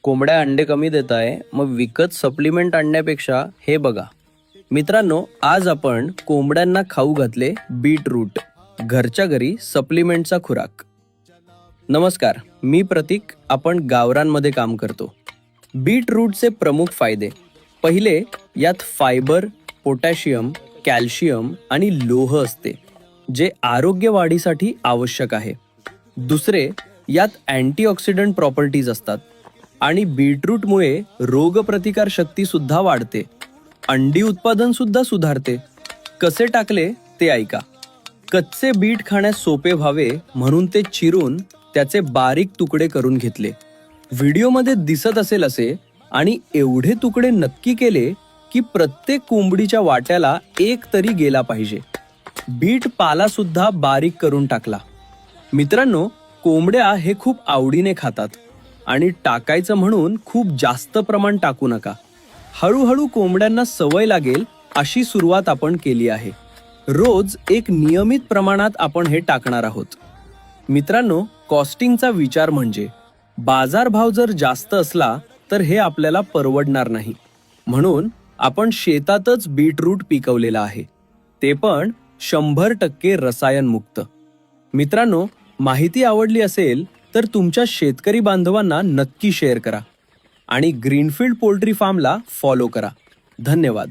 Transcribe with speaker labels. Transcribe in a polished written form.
Speaker 1: कोंबड्या अंडे कमी देत आहे, मग विकत सप्लिमेंट आणण्यापेक्षा हे बघा. मित्रांनो, आज आपण कोंबड्यांना खाऊ घातले बीटरूट, घरच्या घरी सप्लिमेंटचा खुराक. नमस्कार, मी प्रतीक. आपण गावरानमध्ये काम करतो. बीटरूटचे प्रमुख फायदे. पहिले, यात फायबर, पोटॅशियम, कॅल्शियम आणि लोह असते, जे आरोग्य वाढीसाठी आवश्यक आहे. दुसरे, यात अँटीऑक्सिडंट प्रॉपर्टीज असतात आणि बीटरूटमुळे रोगप्रतिकार शक्ती सुद्धा वाढते. अंडी उत्पादन सुद्धा सुधारते. कसे टाकले ते ऐका. कच्चे बीट खाण्यास सोपे व्हावे म्हणून ते चिरून त्याचे बारीक तुकडे करून घेतले. व्हिडिओमध्ये दिसत असेल असे, आणि एवढे तुकडे नक्की केले की प्रत्येक कोंबडीच्या वाट्याला एक तरी गेला पाहिजे. बीट पाला सुद्धा बारीक करून टाकला. मित्रांनो, कोंबड्या हे खूप आवडीने खातात आणि टाकायचं म्हणून खूप जास्त प्रमाण टाकू नका. हळूहळू कोंबड्यांना सवय लागेल अशी सुरुवात आपण केली आहे. रोज एक नियमित प्रमाणात आपण हे टाकणार आहोत. मित्रांनो, कॉस्टिंगचा विचार म्हणजे बाजारभाव जर जास्त असला तर हे आपल्याला परवडणार नाही. म्हणून आपण शेतातच बीटरूट पिकवलेला आहे, ते पण 100% रसायनमुक्त. मित्रांनो, माहिती आवडली असेल तर तुमच्या शेतकरी बांधवांना नक्की शेअर करा आणि ग्रीनफील्ड पोल्ट्री फार्मला फॉलो करा. धन्यवाद.